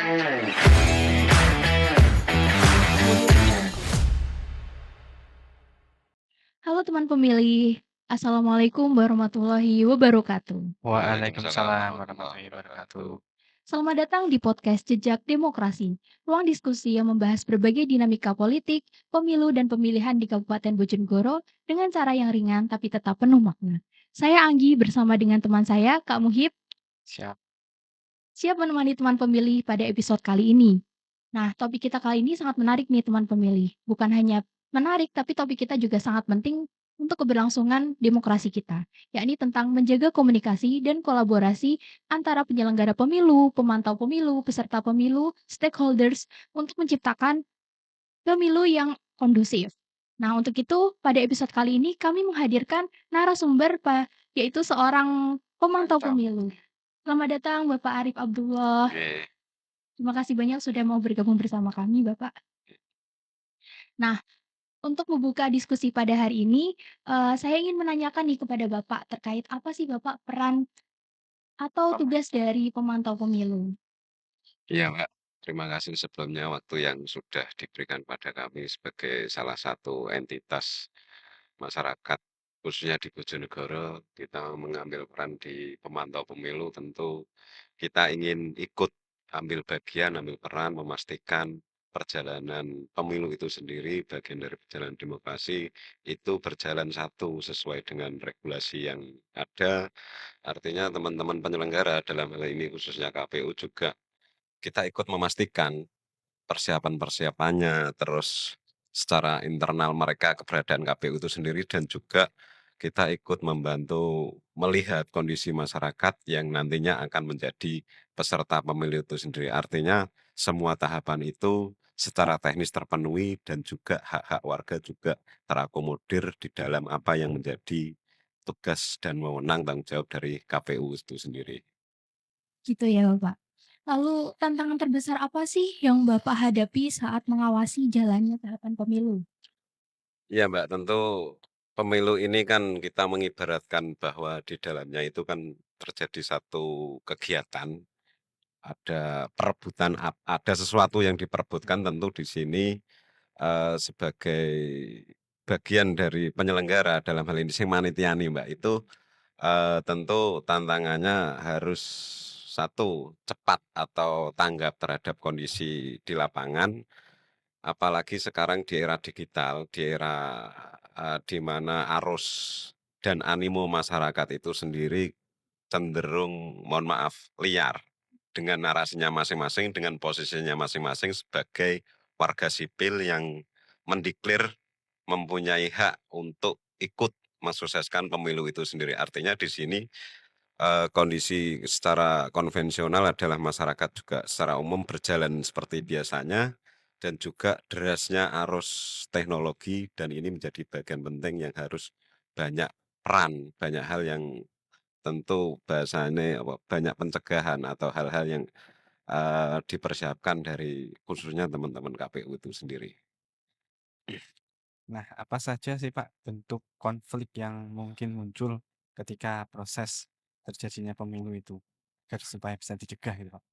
Halo teman pemilih, Assalamualaikum warahmatullahi wabarakatuh. Waalaikumsalam Waalaikumsalam warahmatullahi warahmatullahi wabarakatuh. wabarakatuh. Selamat datang di podcast Jejak Demokrasi, ruang diskusi yang membahas berbagai dinamika politik, pemilu dan pemilihan di Kabupaten Bojonegoro dengan cara yang ringan tapi tetap penuh makna. Saya Anggi bersama dengan teman saya, Kak Muhib, Siap. siap menemani teman pemilih pada episode kali ini. Nah, topik kita kali ini sangat menarik nih teman pemilih. Bukan hanya menarik, tapi topik kita juga sangat penting untuk keberlangsungan demokrasi kita, yakni tentang menjaga komunikasi dan kolaborasi antara penyelenggara pemilu, pemantau pemilu, peserta pemilu, stakeholders untuk menciptakan pemilu yang kondusif. Nah, untuk itu pada episode kali ini kami menghadirkan narasumber yaitu seorang pemantau Mantap. pemilu. Selamat datang Bapak Arif Abdullah. Oke. Terima kasih banyak sudah mau bergabung bersama kami, Bapak. Nah, untuk membuka diskusi pada hari ini, saya ingin menanyakan nih kepada Bapak terkait apa sih Bapak peran atau tugas dari pemantau pemilu? Iya, Mbak. Terima kasih sebelumnya waktu yang sudah diberikan pada kami sebagai salah satu entitas masyarakat, khususnya di Bojonegoro, kita mengambil peran di pemantau pemilu. Tentu kita ingin ikut ambil bagian, ambil peran, memastikan perjalanan pemilu itu sendiri, bagian dari perjalanan demokrasi, itu berjalan satu sesuai dengan regulasi yang ada. Artinya teman-teman penyelenggara dalam hal ini khususnya KPU juga kita ikut memastikan persiapan-persiapannya, terus secara internal mereka keberadaan KPU itu sendiri dan juga kita ikut membantu melihat kondisi masyarakat yang nantinya akan menjadi peserta pemilu itu sendiri. Artinya semua tahapan itu secara teknis terpenuhi dan juga hak-hak warga juga terakomodir di dalam apa yang menjadi tugas dan wewenang tanggung jawab dari KPU itu sendiri. Gitu ya, Bapak. Lalu tantangan terbesar apa sih yang Bapak hadapi saat mengawasi jalannya tahapan pemilu? Iya, Mbak, tentu pemilu ini kan kita mengibaratkan bahwa di dalamnya itu kan terjadi satu kegiatan, ada perebutan, ada sesuatu yang diperebutkan tentu di sini sebagai bagian dari penyelenggara dalam hal ini sing manitiani, Mbak, itu tentu tantangannya harus satu cepat atau tanggap terhadap kondisi di lapangan. Apalagi sekarang di era digital, di era, di mana arus dan animo masyarakat itu sendiri cenderung, mohon maaf, liar. Dengan narasinya masing-masing, dengan posisinya masing-masing sebagai warga sipil yang mendeklar mempunyai hak untuk ikut mensukseskan pemilu itu sendiri. Artinya di sini, kondisi secara konvensional adalah masyarakat juga secara umum berjalan seperti biasanya dan juga derasnya arus teknologi dan ini menjadi bagian penting yang harus banyak peran, banyak hal yang tentu bahasanya apa, banyak pencegahan atau hal-hal yang, dipersiapkan dari khususnya teman-teman KPU itu sendiri. Nah, apa saja sih Pak bentuk konflik yang mungkin muncul ketika proses terjadinya pemilu itu? Agar supaya bisa dicegah gitu Pak.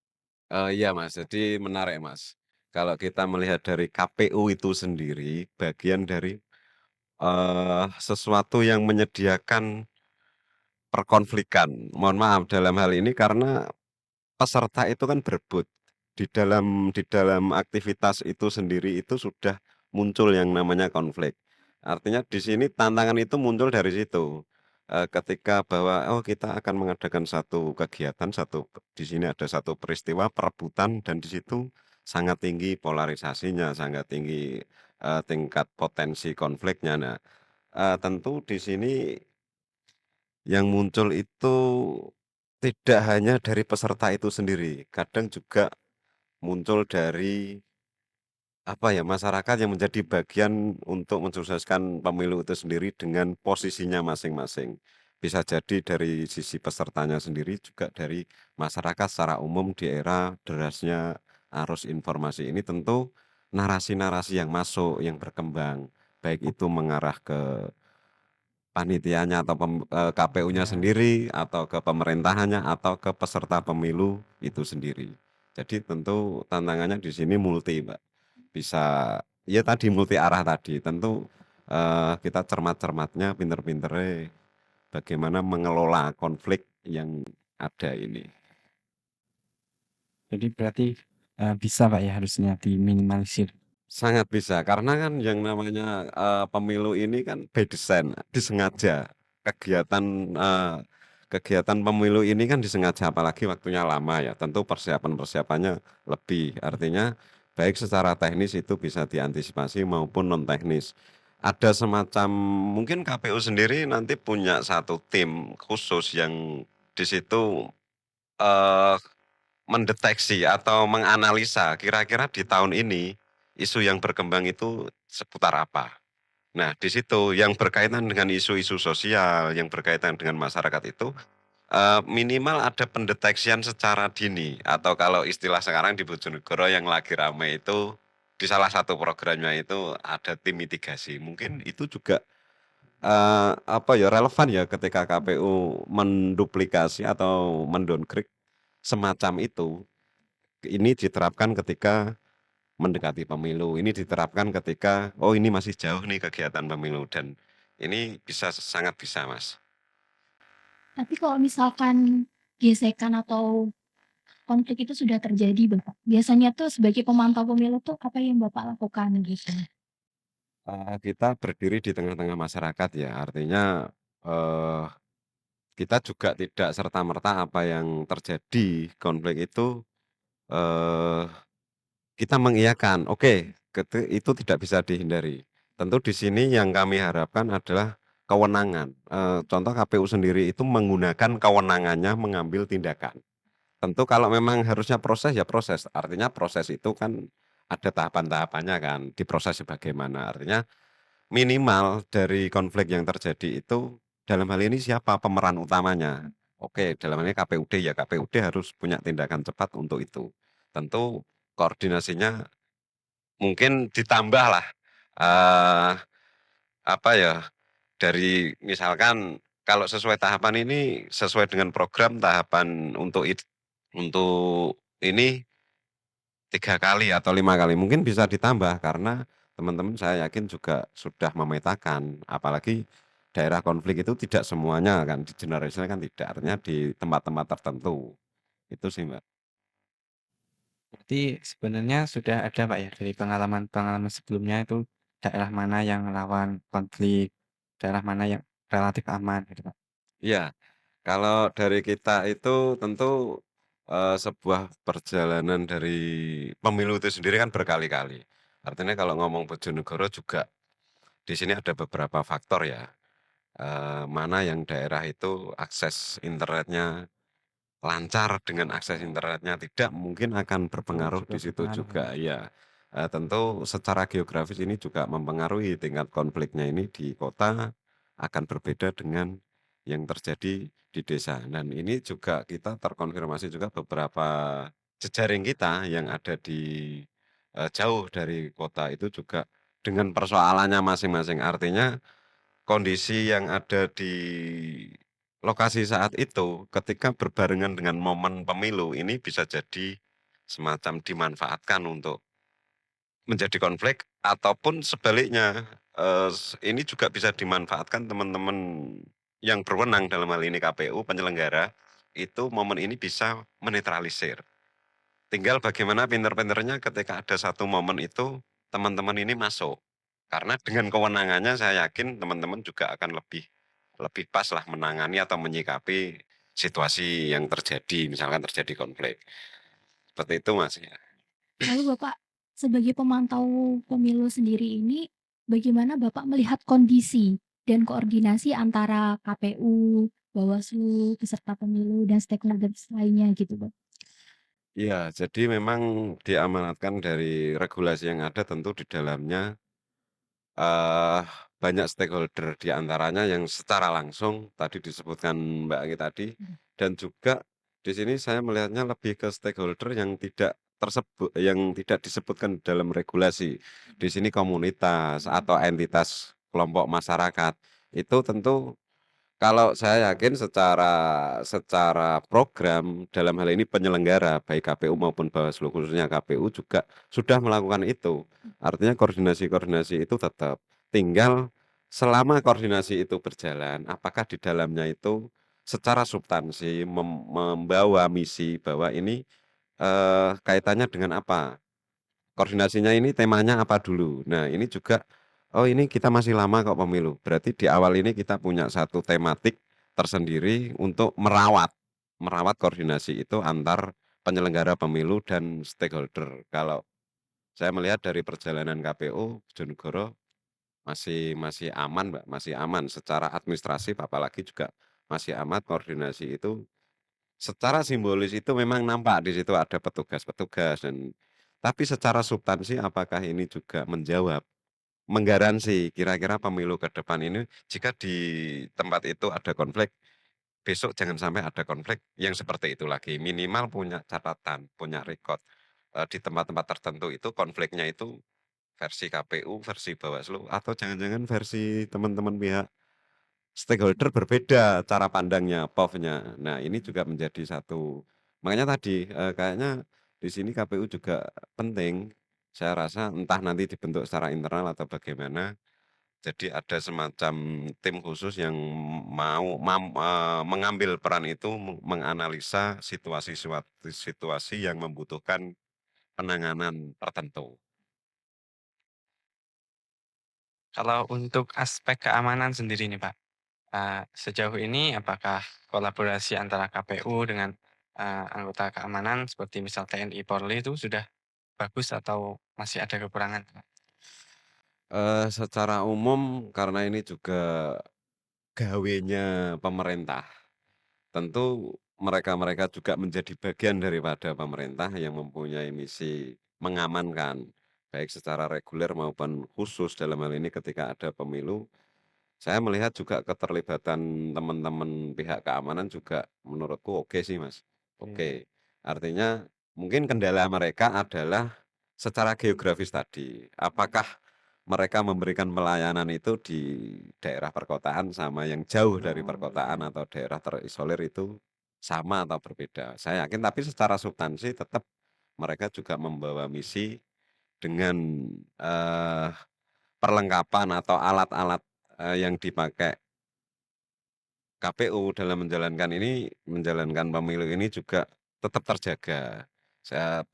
Iya Mas, jadi menarik Mas. Kalau kita melihat dari KPU itu sendiri, bagian dari, sesuatu yang menyediakan perkonflikan. Mohon maaf dalam hal ini karena peserta itu kan berebut. Di dalam aktivitas itu sendiri itu sudah muncul yang namanya konflik. Artinya di sini tantangan itu muncul dari situ. Ketika bahwa, oh kita akan mengadakan satu kegiatan, di sini ada satu peristiwa perebutan dan di situ sangat tinggi polarisasinya, sangat tinggi, tingkat potensi konfliknya. Nah, tentu di sini yang muncul itu tidak hanya dari peserta itu sendiri, kadang juga muncul dari, apa ya, masyarakat yang menjadi bagian untuk mensukseskan pemilu itu sendiri dengan posisinya masing-masing. Bisa jadi dari sisi pesertanya sendiri, juga dari masyarakat secara umum di era derasnya arus informasi ini tentu narasi-narasi yang masuk, yang berkembang, baik itu mengarah ke panitianya atau KPU-nya Ya, sendiri, atau ke pemerintahannya, atau ke peserta pemilu itu sendiri. Jadi tentu tantangannya di sini multi, Mbak. Bisa ya tadi multi arah tadi. Tentu kita cermat-cermatnya, pinter-pinternya bagaimana mengelola konflik yang ada ini. Jadi berarti bisa Pak ya harusnya diminimalisir. Sangat bisa karena kan yang namanya pemilu ini kan by design, disengaja. Kegiatan kegiatan pemilu ini kan disengaja apalagi waktunya lama ya. Tentu persiapan-persiapannya lebih. Artinya baik secara teknis itu bisa diantisipasi maupun non teknis. Ada semacam mungkin KPU sendiri nanti punya satu tim khusus yang di situ eh, mendeteksi atau menganalisa kira-kira di tahun ini isu yang berkembang itu seputar apa. Nah, di situ yang berkaitan dengan isu-isu sosial, yang berkaitan dengan masyarakat itu minimal ada pendeteksian secara dini atau kalau istilah sekarang di Bojonegoro yang lagi ramai itu di salah satu programnya itu ada tim mitigasi. Mungkin itu juga apa ya relevan ya ketika KPU menduplikasi atau mendowngrade semacam itu. Ini diterapkan ketika mendekati pemilu, ini diterapkan ketika, oh ini masih jauh nih kegiatan pemilu dan ini bisa sangat bisa, Mas. Tapi kalau misalkan gesekan atau konflik itu sudah terjadi, Bapak, biasanya tuh sebagai pemantau pemilu tuh apa yang Bapak lakukan gitu? Kita berdiri di tengah-tengah masyarakat ya, artinya eh, kita juga tidak serta-merta apa yang terjadi konflik itu eh, kita mengiyakan, oke, itu tidak bisa dihindari. Tentu di sini yang kami harapkan adalah kewenangan. Contoh KPU sendiri itu menggunakan kewenangannya mengambil tindakan. Tentu kalau memang harusnya proses ya proses. Artinya proses itu kan ada tahapan-tahapannya kan, diproses sebagaimana. Artinya minimal dari konflik yang terjadi itu dalam hal ini siapa pemeran utamanya. Oke, dalam hal ini KPUD ya KPUD harus punya tindakan cepat untuk itu. Tentu koordinasinya mungkin ditambahlah eh apa ya dari misalkan kalau sesuai tahapan ini sesuai dengan program tahapan untuk ini 3 kali atau 5 kali mungkin bisa ditambah karena teman-teman saya yakin juga sudah memetakan apalagi daerah konflik itu tidak semuanya kan di generalisirnya kan tidak artinya di tempat-tempat tertentu itu sih Mbak. Berarti sebenarnya sudah ada Pak ya dari pengalaman-pengalaman sebelumnya itu daerah mana yang rawan konflik, daerah mana yang relatif aman gitu Pak. Iya. Kalau dari kita itu tentu sebuah perjalanan dari pemilu itu sendiri kan berkali-kali. Artinya kalau ngomong Bojonegoro juga di sini ada beberapa faktor ya. Mana yang daerah itu akses internetnya lancar dengan akses internetnya tidak, mungkin akan berpengaruh Juga di situ berpengaruh ya. juga, ya. Tentu secara geografis ini juga mempengaruhi tingkat konfliknya ini di kota akan berbeda dengan yang terjadi di desa. Dan ini juga kita terkonfirmasi juga beberapa jejaring kita yang ada di jauh dari kota itu juga dengan persoalannya masing-masing. Artinya kondisi yang ada di lokasi saat itu ketika berbarengan dengan momen pemilu ini bisa jadi semacam dimanfaatkan untuk menjadi konflik ataupun sebaliknya, ini juga bisa dimanfaatkan teman-teman yang berwenang dalam hal ini KPU penyelenggara, itu momen ini bisa menetralisir. Tinggal bagaimana pinter-pinternya ketika ada satu momen itu teman-teman ini masuk. Karena dengan kewenangannya saya yakin teman-teman juga akan lebih lebih pas lah menangani atau menyikapi situasi yang terjadi, misalkan terjadi konflik. Seperti itu Mas ya. Lalu Bapak sebagai pemantau pemilu sendiri ini, bagaimana Bapak melihat kondisi dan koordinasi antara KPU, Bawaslu, peserta pemilu, dan stakeholders lainnya gitu, Bang? Iya, jadi memang diamanatkan dari regulasi yang ada tentu di dalamnya eh banyak stakeholder di antaranya yang secara langsung tadi disebutkan Mbak Aki tadi dan juga di sini saya melihatnya lebih ke stakeholder yang tidak tersebut yang tidak disebutkan dalam regulasi. Di sini komunitas atau entitas kelompok masyarakat itu tentu Kalau saya yakin secara program dalam hal ini penyelenggara baik KPU maupun Bawaslu, khususnya KPU juga sudah melakukan itu. Artinya koordinasi-koordinasi itu tetap. Tinggal selama koordinasi itu berjalan, apakah di dalamnya itu secara substansi membawa misi bahwa ini kaitannya dengan apa? Koordinasinya ini temanya apa dulu. Nah, ini juga, oh ini kita masih lama kok pemilu. Berarti di awal ini kita punya satu tematik tersendiri untuk merawat koordinasi itu antar penyelenggara pemilu dan stakeholder. Kalau saya melihat dari perjalanan KPU Bojonegoro masih aman, Mbak, masih aman secara administratif, apalagi juga masih aman koordinasi itu. Secara simbolis itu memang nampak di situ ada petugas-petugas tapi secara substansi apakah ini juga menggaransi kira-kira pemilu ke depan ini jika di tempat itu ada konflik, besok jangan sampai ada konflik yang seperti itu lagi. Minimal punya catatan, punya rekod. Di tempat-tempat tertentu itu konfliknya itu versi KPU, versi Bawaslu, atau jangan-jangan versi teman-teman pihak stakeholder berbeda cara pandangnya, POV-nya. Nah, ini juga menjadi satu makanya tadi, kayaknya di sini KPU juga penting, saya rasa entah nanti dibentuk secara internal atau bagaimana, jadi ada semacam tim khusus yang mengambil peran itu menganalisa situasi yang membutuhkan penanganan tertentu. Kalau untuk aspek keamanan sendiri nih Pak, sejauh ini apakah kolaborasi antara KPU dengan, anggota keamanan seperti misal TNI, Polri itu sudah bagus atau masih ada kekurangan, Pak? Secara umum karena ini juga gawenya pemerintah. Tentu mereka-mereka juga menjadi bagian daripada pemerintah yang mempunyai misi mengamankan, baik secara reguler maupun khusus dalam hal ini ketika ada pemilu. Saya melihat juga keterlibatan teman-teman pihak keamanan juga menurutku oke sih, Mas. Oke. Artinya mungkin kendala mereka adalah secara geografis tadi. Apakah mereka memberikan pelayanan itu di daerah perkotaan sama yang jauh dari perkotaan atau daerah terisolir itu sama atau berbeda. Saya yakin tapi secara substansi tetap mereka juga membawa misi dengan, eee, perlengkapan atau alat-alat, yang dipakai KPU dalam menjalankan pemilu ini juga tetap terjaga.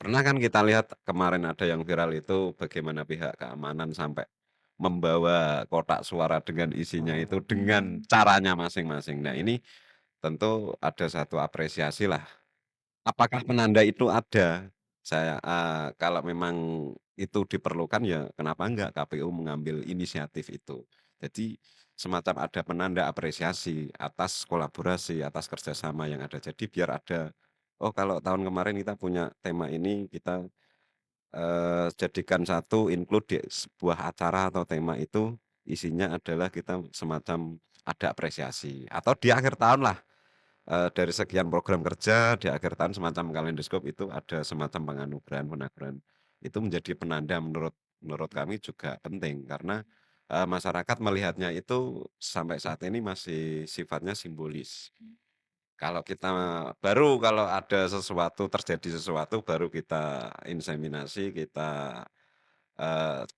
Pernah kan kita lihat kemarin ada yang viral itu bagaimana pihak keamanan sampai membawa kotak suara dengan isinya itu dengan caranya masing-masing. Nah, ini tentu ada satu apresiasi lah. Apakah penanda itu ada? Kalau memang itu diperlukan ya kenapa enggak KPU mengambil inisiatif itu. Jadi semacam ada penanda apresiasi atas kolaborasi, atas kerjasama yang ada. Jadi biar ada, oh kalau tahun kemarin kita punya tema ini kita jadikan satu include di sebuah acara atau tema itu isinya adalah kita semacam ada apresiasi atau di akhir tahun lah. Dari sekian program kerja di akhir tahun semacam kaleidoskop itu ada semacam penganugerahan. Itu menjadi penanda menurut menurut kami juga penting karena, masyarakat melihatnya itu sampai saat ini masih sifatnya simbolis. Kalau kita kalau ada sesuatu, terjadi sesuatu baru kita inseminasi, kita,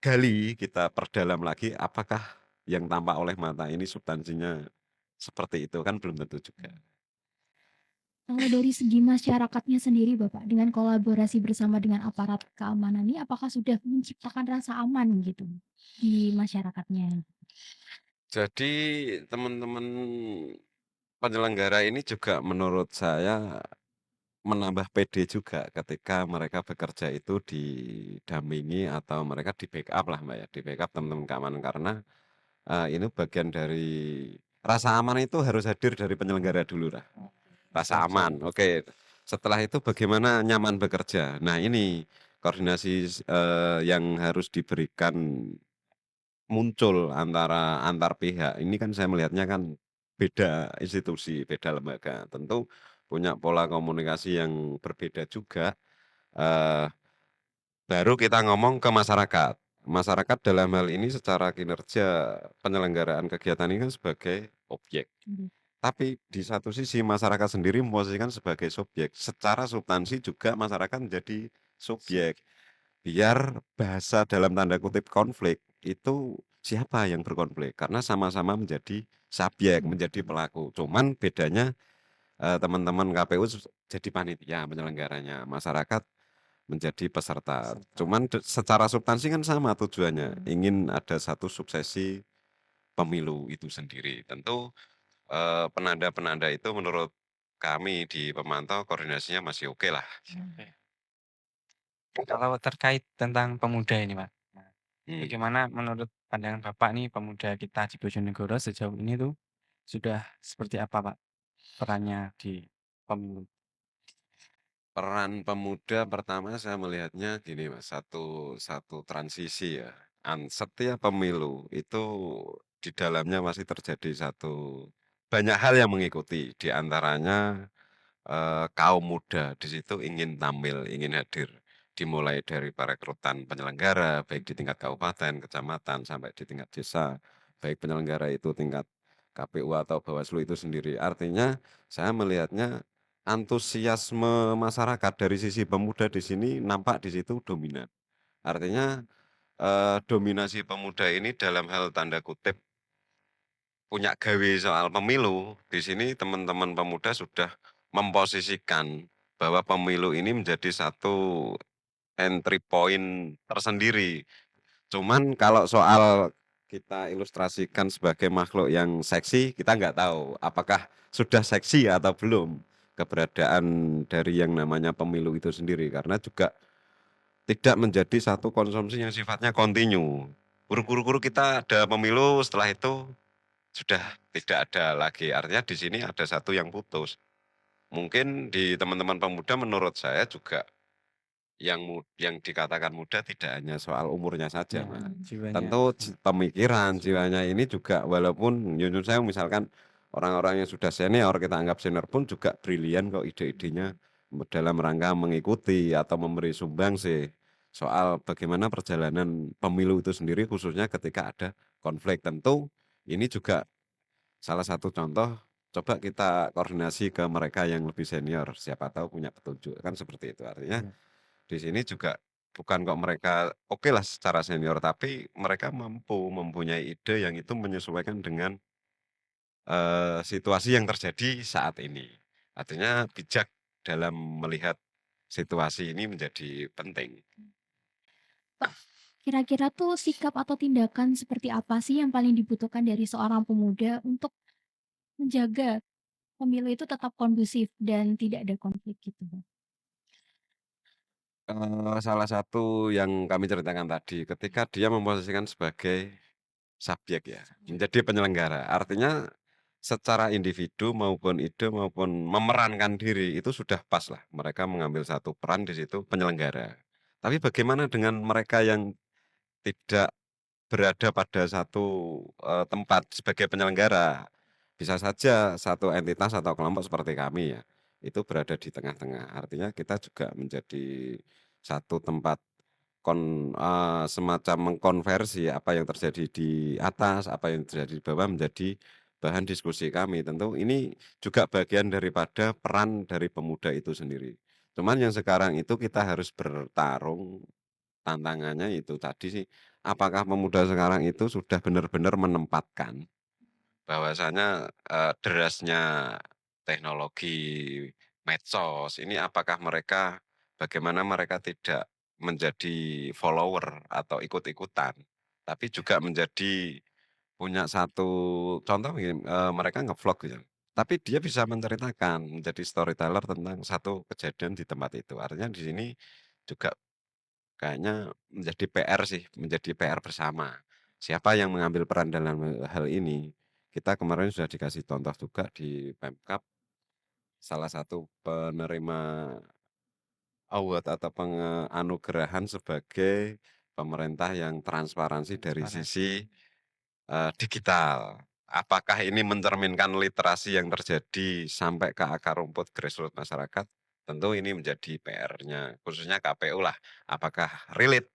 gali, kita perdalam lagi apakah yang tampak oleh mata ini substansinya seperti itu, kan belum tentu juga. Kalau dari segi masyarakatnya sendiri Bapak, dengan kolaborasi bersama dengan aparat keamanan ini apakah sudah menciptakan rasa aman gitu di masyarakatnya? Jadi teman-teman penyelenggara ini juga menurut saya menambah pede juga ketika mereka bekerja itu didampingi atau mereka di-backup lah, Mbak, ya, di-backup teman-teman keamanan karena, ini bagian dari rasa aman itu harus hadir dari penyelenggara dulu lah, rasa aman, oke. Setelah itu bagaimana nyaman bekerja. Nah ini koordinasi, yang harus diberikan muncul antar pihak. Ini kan saya melihatnya kan beda institusi, beda lembaga. Tentu punya pola komunikasi yang berbeda juga, eee, baru kita ngomong ke masyarakat. Masyarakat dalam hal ini secara kinerja penyelenggaraan kegiatan ini kan sebagai objek. Tapi di satu sisi masyarakat sendiri memposisikan sebagai subjek. Secara substansi juga masyarakat menjadi subjek. Biar bahasa dalam tanda kutip konflik itu siapa yang berkonflik? Karena sama-sama menjadi subjek, menjadi pelaku. Cuman bedanya teman-teman KPU jadi panitia penyelenggaranya, masyarakat menjadi peserta. Cuman secara substansi kan sama tujuannya, ingin ada satu suksesi pemilu itu sendiri. Tentu penanda-penanda itu menurut kami di pemantau koordinasinya masih oke lah. Kalau terkait tentang pemuda ini, Pak. Nah, Hmm. bagaimana menurut pandangan Bapak nih pemuda kita di Bojonegoro sejauh ini tuh sudah seperti apa, Pak, perannya di pemilu? Peran pemuda pertama saya melihatnya gini Mas, satu transisi ya. Setiap pemilu itu di dalamnya masih terjadi banyak hal yang mengikuti, di antaranya kaum muda di situ ingin tampil, ingin hadir. Dimulai dari perekrutan penyelenggara, baik di tingkat kabupaten, kecamatan, sampai di tingkat desa, baik penyelenggara itu tingkat KPU atau Bawaslu itu sendiri. Artinya saya melihatnya antusiasme masyarakat dari sisi pemuda di sini nampak di situ dominan. Artinya dominasi pemuda ini dalam hal tanda kutip punya gawe soal pemilu, di sini teman-teman pemuda sudah memposisikan bahwa pemilu ini menjadi satu entry point tersendiri. Cuman kalau soal kita ilustrasikan sebagai makhluk yang seksi, kita nggak tahu apakah sudah seksi atau belum keberadaan dari yang namanya pemilu itu sendiri. Karena juga tidak menjadi satu konsumsi yang sifatnya kontinu. Guru-guru kita ada pemilu, setelah itu sudah tidak ada lagi. Artinya di sini ada satu yang putus. Mungkin di teman-teman pemuda menurut saya juga yang dikatakan muda tidak hanya soal umurnya saja, Ya, Mas. jiwanya. Tentu pemikiran, jiwanya ini juga walaupun nyunyu saya misalkan orang-orang yang sudah senior, kita anggap senior pun juga brilian kok ide-idenya dalam rangka mengikuti atau memberi sumbangsi soal bagaimana perjalanan pemilu itu sendiri khususnya ketika ada konflik. Tentu ini juga salah satu contoh, coba kita koordinasi ke mereka yang lebih senior, siapa tahu punya petunjuk, kan seperti itu. Artinya Ya. di sini juga bukan kok mereka oke lah secara senior, tapi mereka mampu mempunyai ide yang itu menyesuaikan dengan situasi yang terjadi saat ini. Artinya bijak dalam melihat situasi ini menjadi penting. Pak, kira-kira tuh sikap atau tindakan seperti apa sih yang paling dibutuhkan dari seorang pemuda untuk menjaga pemilu itu tetap kondusif dan tidak ada konflik gitu, Bang? Salah satu yang kami ceritakan tadi, ketika dia memposisikan sebagai subjek ya, menjadi penyelenggara. Artinya secara individu maupun ide maupun memerankan diri itu sudah pas lah. Mereka mengambil satu peran di situ penyelenggara. Tapi bagaimana dengan mereka yang tidak berada pada satu tempat sebagai penyelenggara? Bisa saja satu entitas atau kelompok seperti kami ya, itu berada di tengah-tengah. Artinya kita juga menjadi satu tempat semacam mengkonversi apa yang terjadi di atas, apa yang terjadi di bawah menjadi bahan diskusi kami. Tentu ini juga bagian daripada peran dari pemuda itu sendiri. Cuman yang sekarang itu kita harus bertarung, tantangannya itu tadi sih, apakah pemuda sekarang itu sudah benar-benar menempatkan bahwasanya, derasnya teknologi medsos ini apakah bagaimana mereka tidak menjadi follower atau ikut-ikutan, tapi juga menjadi punya satu contoh begini, mereka nge-vlog gitu, tapi dia bisa menceritakan, menjadi storyteller tentang satu kejadian di tempat itu. Artinya di sini juga kayaknya menjadi PR sih, menjadi PR bersama. Siapa yang mengambil peran dalam hal ini? Kita kemarin sudah dikasih contoh juga di Pemkab, salah satu penerima award atau penganugerahan sebagai pemerintah yang transparansi dari sisi digital. Apakah ini mencerminkan literasi yang terjadi sampai ke akar rumput grassroots masyarakat? Tentu ini menjadi PR-nya, khususnya KPU lah. Apakah relate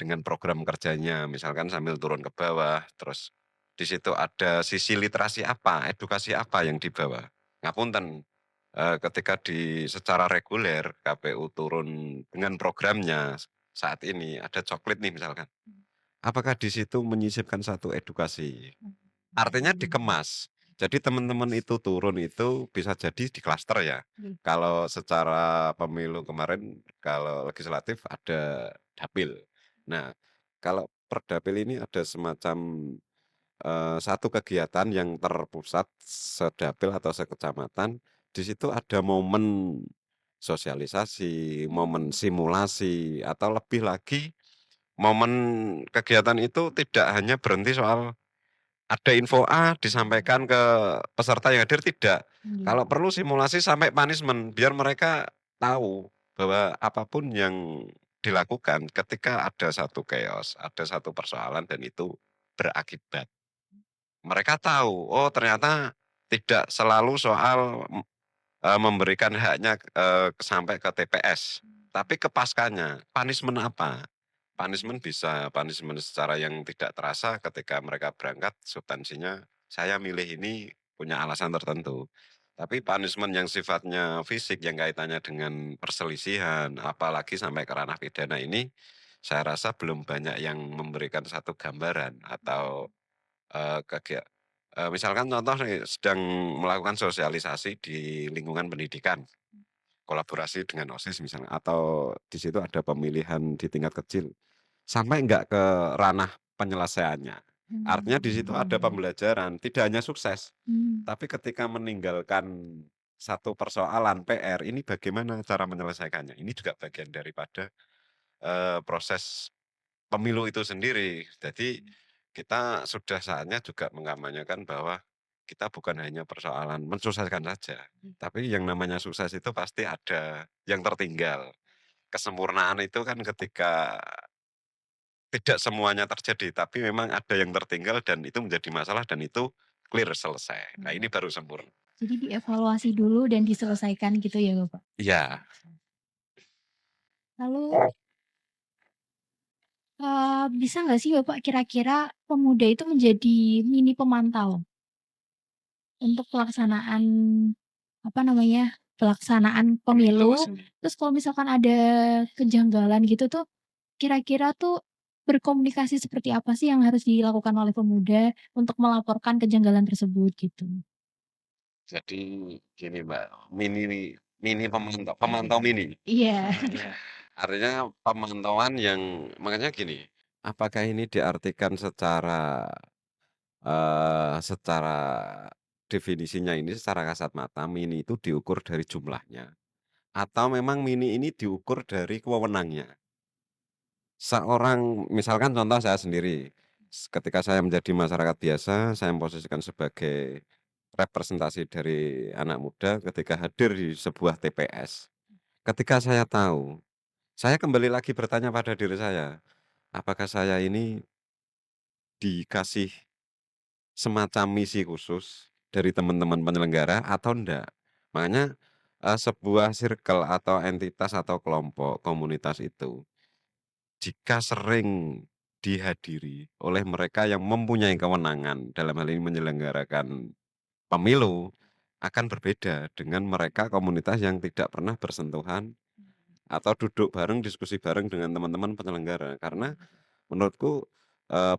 dengan program kerjanya, misalkan sambil turun ke bawah, terus di situ ada sisi literasi apa, edukasi apa yang dibawa. Ngapunten, ketika secara reguler KPU turun dengan programnya saat ini ada coklit nih misalkan. Apakah di situ menyisipkan satu edukasi? Artinya dikemas. Jadi teman-teman itu turun itu bisa jadi di klaster ya. Kalau secara pemilu kemarin, kalau legislatif ada dapil. Nah, kalau per dapil ini ada semacam satu kegiatan yang terpusat sedapil atau sekecamatan. Di situ ada momen sosialisasi, momen simulasi, atau lebih lagi momen kegiatan itu tidak hanya berhenti soal ada info A disampaikan ke peserta yang hadir, tidak. Kalau perlu simulasi sampai punishment, biar mereka tahu bahwa apapun yang dilakukan ketika ada satu chaos, ada satu persoalan dan itu berakibat. Mereka tahu, oh ternyata tidak selalu soal memberikan haknya sampai ke TPS, tapi ke paskanya, punishment apa? Punishment bisa punishment secara yang tidak terasa ketika mereka berangkat, substansinya saya milih ini punya alasan tertentu. Tapi punishment yang sifatnya fisik yang kaitannya dengan perselisihan, apalagi sampai ke ranah pidana ini, saya rasa belum banyak yang memberikan satu gambaran atau misalkan contoh nih, sedang melakukan sosialisasi di lingkungan pendidikan, kolaborasi dengan OSIS misalnya, atau di situ ada pemilihan di tingkat kecil. Sampai enggak ke ranah penyelesaiannya. Artinya di situ ada pembelajaran, tidak hanya sukses, tapi ketika meninggalkan satu persoalan PR, ini bagaimana cara menyelesaikannya. Ini juga bagian daripada proses pemilu itu sendiri. Jadi kita sudah saatnya juga mengkampanyekan bahwa kita bukan hanya persoalan mensukseskan saja, tapi yang namanya sukses itu pasti ada yang tertinggal. Kesempurnaan itu kan ketika tidak semuanya terjadi, tapi memang ada yang tertinggal dan itu menjadi masalah dan itu clear selesai. Nah ini baru sempurna. Jadi dievaluasi dulu dan diselesaikan gitu ya Bapak? Iya. Lalu bisa nggak sih Bapak kira-kira pemuda itu menjadi mini pemantau untuk pelaksanaan, apa namanya, pelaksanaan pemilu, terus kalau misalkan ada kejanggalan gitu tuh, kira-kira tuh berkomunikasi seperti apa sih yang harus dilakukan oleh pemuda untuk melaporkan kejanggalan tersebut gitu? Jadi gini Mbak, mini pemantau mini. Iya. Iya. Artinya pemantauan yang makanya gini, apakah ini diartikan secara definisinya ini secara kasat mata mini itu diukur dari jumlahnya, atau memang mini ini diukur dari wewenangnya? Seorang misalkan contoh saya sendiri, ketika saya menjadi masyarakat biasa, saya memposisikan sebagai representasi dari anak muda ketika hadir di sebuah TPS. Ketika saya tahu, saya kembali lagi bertanya pada diri saya, apakah saya ini dikasih semacam misi khusus dari teman-teman penyelenggara atau enggak? Makanya, sebuah circle atau entitas atau kelompok komunitas itu, jika sering dihadiri oleh mereka yang mempunyai kewenangan, dalam hal ini menyelenggarakan pemilu, akan berbeda dengan mereka komunitas yang tidak pernah bersentuhan atau duduk bareng, diskusi bareng dengan teman-teman penyelenggara. Karena menurutku,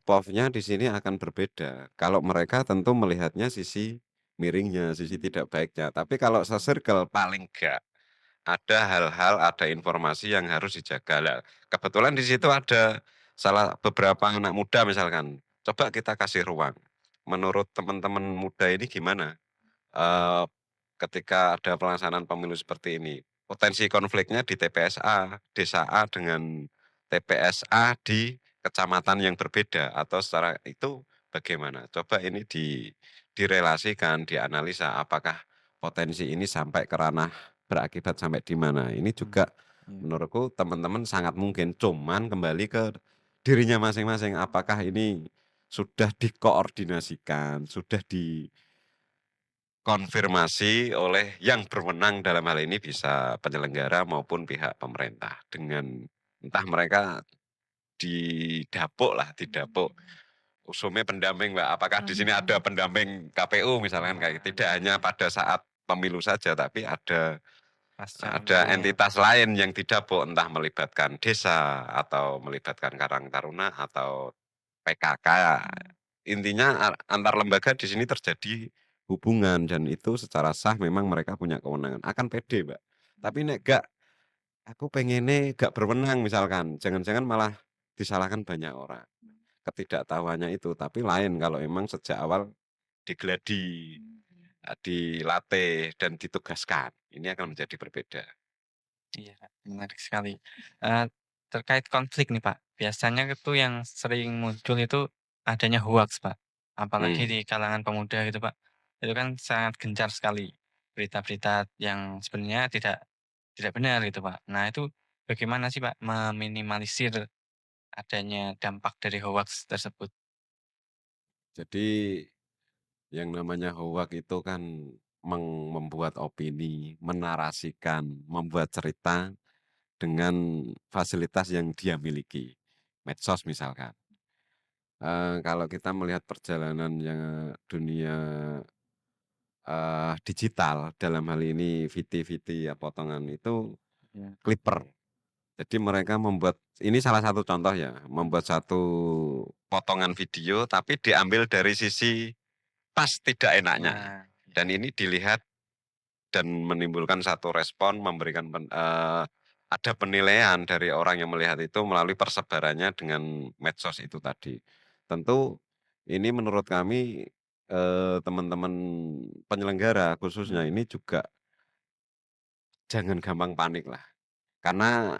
POV-nya di sini akan berbeda. Kalau mereka tentu melihatnya sisi miringnya, sisi tidak baiknya. Tapi kalau se-circle paling enggak ada hal-hal, ada informasi yang harus dijaga. Lah, kebetulan di situ ada beberapa anak muda misalkan, coba kita kasih ruang. Menurut teman-teman muda ini gimana? Eee, ketika ada pelaksanaan pemilu seperti ini, potensi konfliknya di TPS A, desa A dengan TPS A di kecamatan yang berbeda atau secara itu bagaimana? Coba ini direlasikan, dianalisa apakah potensi ini sampai ke ranah berakibat sampai di mana. Ini juga menurutku teman-teman sangat mungkin, cuman kembali ke dirinya masing-masing, apakah ini sudah dikoordinasikan, sudah dikonfirmasi oleh yang berwenang dalam hal ini bisa penyelenggara maupun pihak pemerintah dengan entah mereka didapuk usumnya pendamping, Mbak. Apakah di sini Mhm. ada pendamping KPU misalkan kayak gitu. Tidak hanya pada saat pemilu saja, tapi ada Pasca ada pemilu. entitas lain yang didapuk, entah melibatkan desa atau melibatkan Karang Taruna atau PKK. Intinya antar lembaga di sini terjadi hubungan dan itu secara sah memang mereka punya kewenangan. Akan pede, Mbak. Tapi nek gak aku pengennya gak berwenang misalkan, jangan-jangan malah disalahkan banyak orang. Ketidaktahuannya itu, tapi lain kalau emang sejak awal digeladi, dilatih dan ditugaskan. Ini akan menjadi berbeda. Iya, Kak, menarik sekali. Eee, Terkait konflik nih, Pak, biasanya itu yang sering muncul itu adanya hoaks, Pak. Apalagi Hmm. di kalangan pemuda gitu, Pak. Itu kan sangat gencar sekali berita-berita yang sebenarnya tidak benar gitu, Pak. Nah, itu bagaimana sih, Pak, meminimalisir adanya dampak dari hoaks tersebut? Jadi yang namanya hoak itu kan membuat opini, menarasikan, membuat cerita dengan fasilitas yang dia miliki. Medsos misalkan. Kalau kita melihat perjalanan yang dunia digital, dalam hal ini VT-VT ya potongan itu Iya. Clipper. Jadi mereka membuat ini salah satu contoh ya, membuat satu potongan video tapi diambil dari sisi pas tidak enaknya. Nah, Dan ini dilihat dan menimbulkan satu respon, memberikan ada penilaian dari orang yang melihat itu melalui persebarannya dengan medsos itu tadi. Tentu ini menurut kami teman-teman penyelenggara khususnya ini juga jangan gampang panik lah. Karena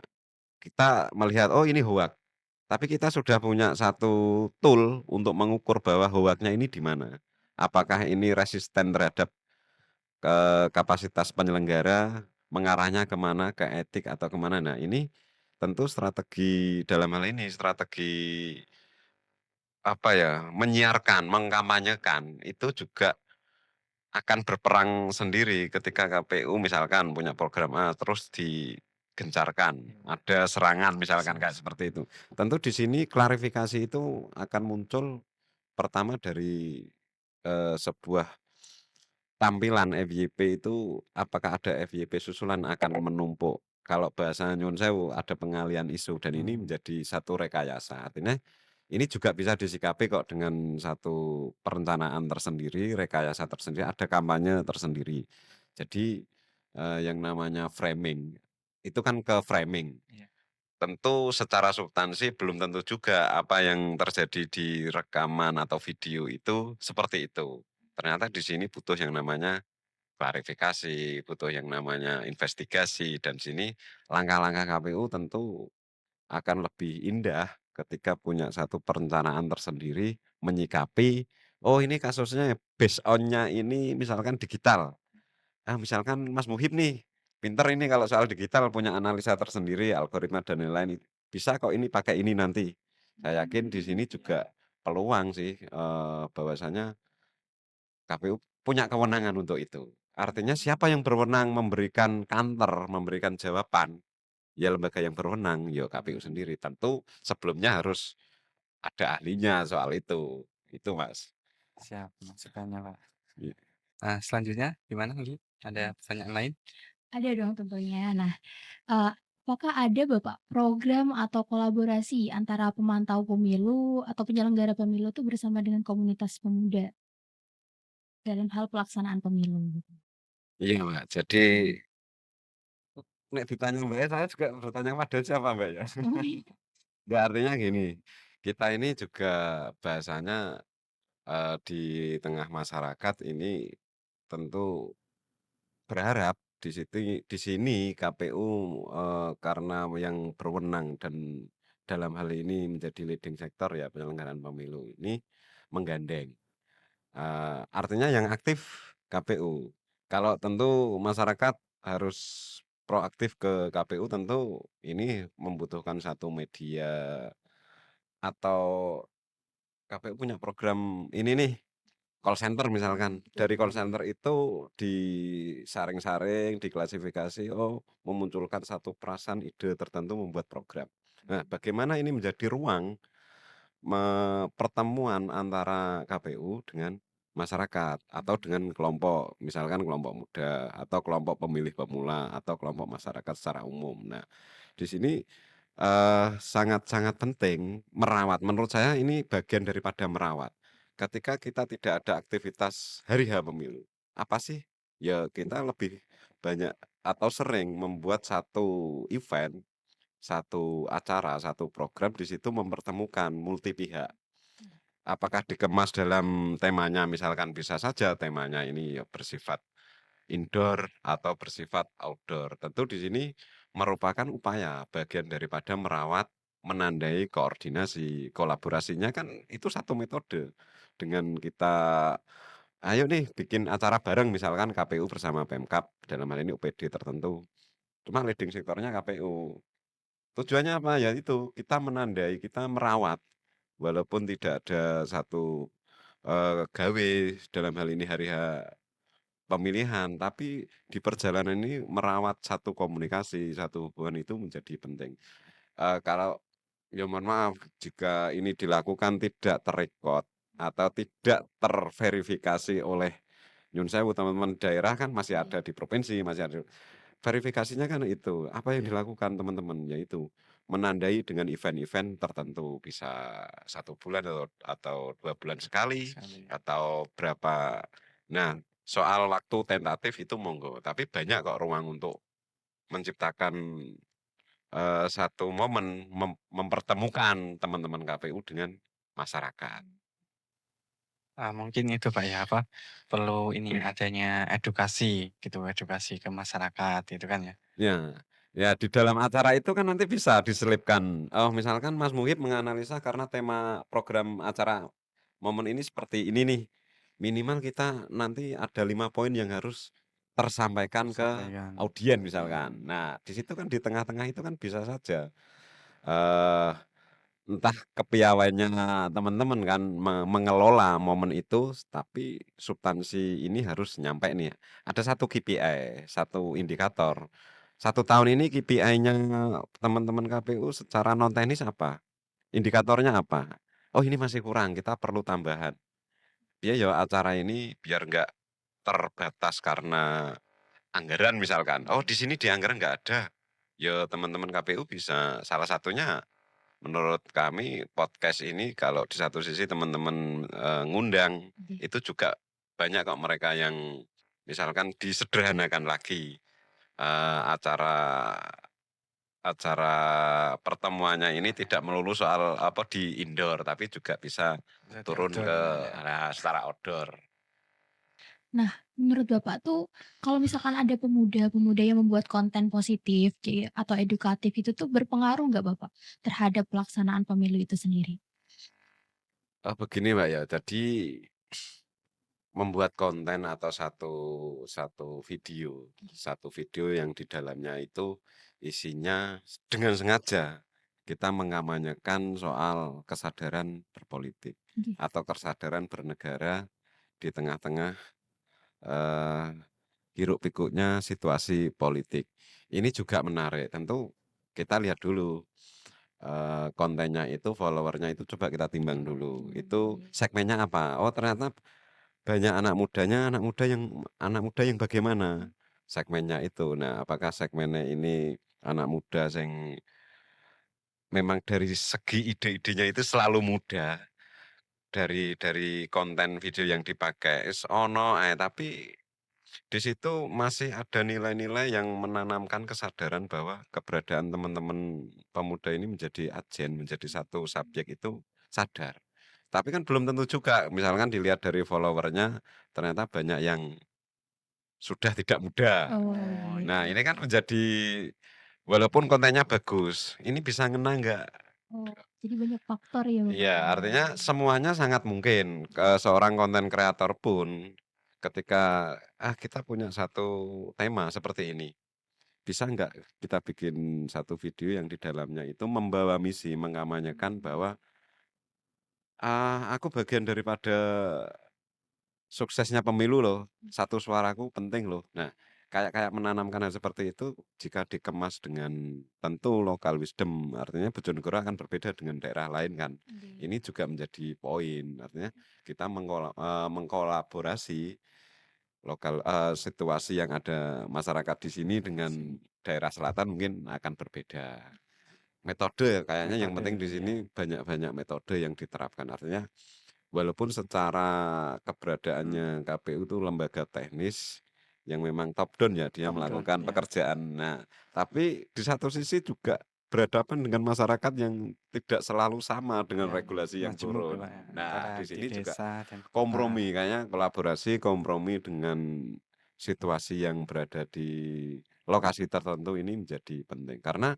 kita melihat oh ini hoak, tapi kita sudah punya satu tool untuk mengukur bahwa hoaknya ini di mana. Apakah ini resisten terhadap kapasitas penyelenggara, mengarahnya kemana, ke etik atau kemana. Nah ini tentu strategi dalam hal ini, strategi apa ya, menyiarkan, mengkampanyekan, itu juga akan berperang sendiri ketika KPU misalkan punya program A, terus digencarkan, ada serangan misalkan kayak seperti itu. Tentu di sini klarifikasi itu akan muncul pertama dari sebuah tampilan FYP itu apakah ada FYP susulan akan menumpuk. Kalau bahasa nyun sewu ada pengalian isu dan ini menjadi satu rekayasa. Artinya ini juga bisa disikapi kok dengan satu perencanaan tersendiri, rekayasa tersendiri, ada kampanye tersendiri. Jadi yang namanya framing itu kan ke framing. iya. Tentu secara substansi belum tentu juga apa yang terjadi di rekaman atau video itu seperti itu. Ternyata di sini butuh yang namanya klarifikasi, butuh yang namanya investigasi dan sini langkah-langkah KPU tentu akan lebih indah ketika punya satu perencanaan tersendiri menyikapi, oh ini kasusnya based on-nya ini misalkan digital. Misalkan Mas Muhib nih, pinter ini kalau soal digital punya analisa tersendiri, algoritma dan lain-lain. Bisa kok ini pakai ini nanti. Saya yakin di sini juga peluang sih bahwasanya KPU punya kewenangan untuk itu. Artinya siapa yang berwenang memberikan counter, memberikan jawaban, ya lembaga yang berwenang, ya KPU sendiri. Tentu sebelumnya harus ada ahlinya soal itu. Itu Mas. Siap masukannya, Pak. Iya. Nah, selanjutnya gimana lagi? Ada pertanyaan lain? Ada dong tentunya. Nah, eee, apakah ada Bapak program atau kolaborasi antara pemantau pemilu atau penyelenggara pemilu tuh bersama dengan komunitas pemuda dalam hal pelaksanaan pemilu gitu? Iya, Mbak. Jadi nek ditanya Mbak, saya juga bertanya pada siapa Mbak ya? Enggak, artinya gini, kita ini juga bahasanya di tengah masyarakat ini tentu berharap di sini KPU karena yang berwenang dan dalam hal ini menjadi leading sektor ya penyelenggaraan pemilu ini menggandeng. Artinya yang aktif KPU. Kalau tentu masyarakat harus proaktif ke KPU tentu ini membutuhkan satu media atau KPU punya program ini nih, call center misalkan. Dari call center itu disaring-saring, diklasifikasi, oh memunculkan satu perasaan ide tertentu membuat program. Nah, bagaimana ini menjadi ruang pertemuan antara KPU dengan masyarakat atau dengan kelompok, misalkan kelompok muda atau kelompok pemilih pemula atau kelompok masyarakat secara umum. Nah, di sini, sangat-sangat penting merawat, menurut saya ini bagian daripada merawat. Ketika kita tidak ada aktivitas hari H pemilu, apa sih? Ya kita lebih banyak atau sering membuat satu event, satu acara, satu program di situ mempertemukan multi pihak. Apakah dikemas dalam temanya, misalkan bisa saja temanya ini ya bersifat indoor atau bersifat outdoor. Tentu di sini merupakan upaya bagian daripada merawat, menandai koordinasi, kolaborasinya kan itu satu metode. Dengan kita, ayo nih bikin acara bareng misalkan KPU bersama Pemkab, dalam hal ini UPD tertentu. Cuma leading sektornya KPU. Tujuannya apa? Ya itu, kita menandai, kita merawat. Walaupun tidak ada satu gawe dalam hal ini hari H pemilihan, tapi di perjalanan ini merawat satu komunikasi, satu hubungan itu menjadi penting. Kalau ya mohon maaf jika ini dilakukan tidak terrekod atau tidak terverifikasi oleh nyun sewu teman-teman daerah kan masih ada di provinsi, masih ada verifikasinya kan itu, apa yang dilakukan teman-teman, yaitu menandai dengan event-event tertentu, bisa 1 bulan atau 2 bulan sekali, Sekali. atau berapa. Nah, soal waktu tentatif itu monggo, tapi banyak kok ruang untuk menciptakan, satu momen mempertemukan teman-teman KPU dengan masyarakat. Mungkin itu Pak ya, apa, perlu ini adanya edukasi gitu, edukasi ke masyarakat gitu kan ya? Ya, ya di dalam acara itu kan nanti bisa diselipkan, oh misalkan Mas Muhib menganalisa karena tema program acara momen ini seperti ini nih, minimal kita nanti ada 5 poin yang harus tersampaikan ke Sampaikan. audien misalkan. Nah, di situ kan di tengah-tengah itu kan bisa saja, eee, entah kepiawaiannya teman-teman kan mengelola momen itu, tapi substansi ini harus nyampe nih. Ada satu KPI, satu indikator. 1 tahun ini KPI-nya teman-teman KPU secara non teknis apa? Indikatornya apa? Oh ini masih kurang, kita perlu tambahan. Iya ya acara ini biar nggak terbatas karena anggaran misalkan. Oh di sini di anggaran nggak ada. Ya teman-teman KPU bisa salah satunya menurut kami podcast ini kalau di satu sisi teman-teman, ngundang, Oke. itu juga banyak kok mereka yang misalkan disederhanakan lagi, acara acara pertemuannya ini tidak melulu soal apa di indoor, tapi juga bisa Bisa di turun outdoor ke ya. secara outdoor. Nah, menurut Bapak tuh kalau misalkan ada pemuda-pemuda yang membuat konten positif atau edukatif itu tuh berpengaruh nggak Bapak terhadap pelaksanaan pemilu itu sendiri? Begini Mbak ya, jadi membuat konten atau satu satu video yang di dalamnya itu isinya dengan sengaja kita mengamanyakan soal kesadaran berpolitik Oke. atau kesadaran bernegara di tengah-tengah, eee, hiruk-pikuknya situasi politik. Ini juga menarik, tentu kita lihat dulu, kontennya itu, follower-nya itu coba kita timbang dulu, itu segmennya apa, oh ternyata banyak anak muda yang bagaimana segmennya itu. Nah, apakah segmennya ini anak muda yang memang dari segi ide-idenya itu selalu muda, dari konten video yang dipakai wis ono ae, tapi di situ masih ada nilai-nilai yang menanamkan kesadaran bahwa keberadaan teman-teman pemuda ini menjadi agen, menjadi satu subjek itu sadar. Tapi kan belum tentu juga, misalkan dilihat dari follower-nya ternyata banyak yang sudah tidak muda. Oh, Oh gitu. Nah, iya. ini kan menjadi walaupun kontennya bagus, ini bisa ngena nggak? Oh, jadi banyak faktor ya Bapak? Iya, artinya semuanya sangat mungkin, seorang konten kreator pun ketika, kita punya satu tema seperti ini, bisa nggak kita bikin satu video yang di dalamnya itu membawa misi, mengamanyakan bahwa, aku bagian daripada suksesnya pemilu loh, satu suaraku penting loh. Nah, kayak menanamkan hal seperti itu jika dikemas dengan tentu local wisdom, artinya Bojonegoro akan berbeda dengan daerah lain kan. Nggih. Ini juga menjadi poin, artinya kita mengkolaborasi situasi yang ada masyarakat di sini dengan daerah selatan mungkin akan berbeda. Metode kayaknya yang penting di Metode, sini ya. banyak-banyak metode yang diterapkan, artinya walaupun secara keberadaannya KPU itu lembaga teknis yang memang top down ya, dia Top down, melakukan ya. pekerjaan. Nah, tapi di satu sisi juga berhadapan dengan masyarakat yang tidak selalu sama dengan Ya, regulasi yang majemuk ya, turun. Pak, ya, Nah, antara di di sini juga desa dan kota. kompromi, kayaknya kolaborasi kompromi dengan situasi yang berada di lokasi tertentu ini menjadi penting. Karena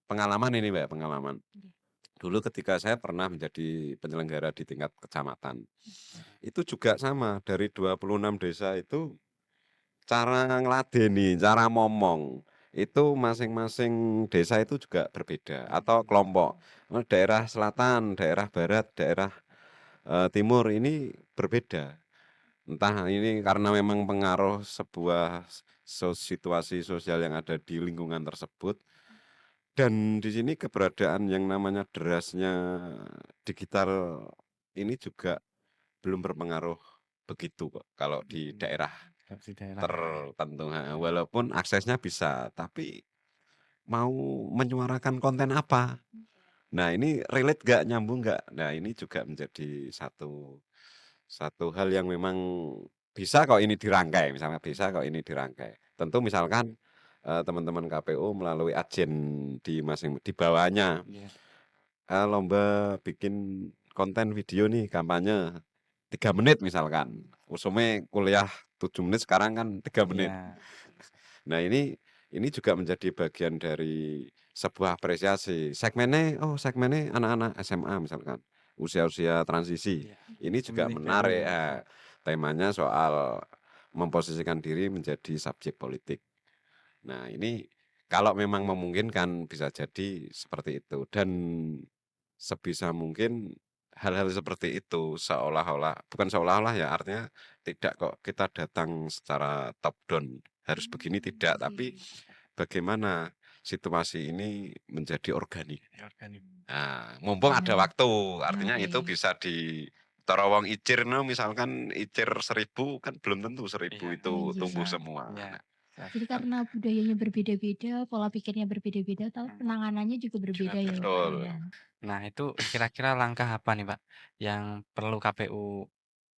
pengalaman ini, Mbak, pengalaman. Nggih. Dulu ketika saya pernah menjadi penyelenggara di tingkat kecamatan, itu juga sama, dari 26 desa itu cara ngladeni, cara ngomong, itu masing-masing desa itu juga berbeda atau kelompok. Daerah selatan, daerah barat, daerah timur ini berbeda. Entah ini karena memang pengaruh sebuah situasi sosial yang ada di lingkungan tersebut. Dan di sini keberadaan yang namanya derasnya digital ini juga belum berpengaruh begitu kok kalau di daerah Kalau di daerah. tertentu. Walaupun aksesnya bisa, tapi mau menyuarakan konten apa? Nah, ini relate nggak, nyambung nggak? Nah, ini juga menjadi satu hal yang memang bisa kok ini dirangkai, misalnya bisa kok ini dirangkai. Tentu misalkan teman-teman KPU melalui agen di bawahnya Iya. lomba bikin konten video nih kampanye 3 menit misalkan. Usumnya kuliah 7 menit sekarang kan 3 menit. Iya. Nah, ini juga menjadi bagian dari sebuah apresiasi. Segmennya anak-anak SMA misalkan, usia-usia transisi. Iya. Ini juga Pemilih baru menarik. ya. Temanya soal memposisikan diri menjadi subjek politik. Nah, ini kalau memang memungkinkan bisa jadi seperti itu. Dan sebisa mungkin hal-hal seperti itu bukan seolah-olah ya, artinya tidak kok kita datang secara top down harus begini, tidak, tapi bagaimana situasi ini menjadi organik. Ya, organik. Nah, mumpung ada waktu, artinya itu Oke. bisa terowong icir, misalkan icir 1000 kan belum tentu 1000 Iya. itu Iya. tumbuh semua. Iya. Jadi karena budayanya berbeda-beda, pola pikirnya berbeda-beda, atau penanganannya juga berbeda ya, Pak, Betul. ya. Nah, itu kira-kira langkah apa nih, Pak, yang perlu KPU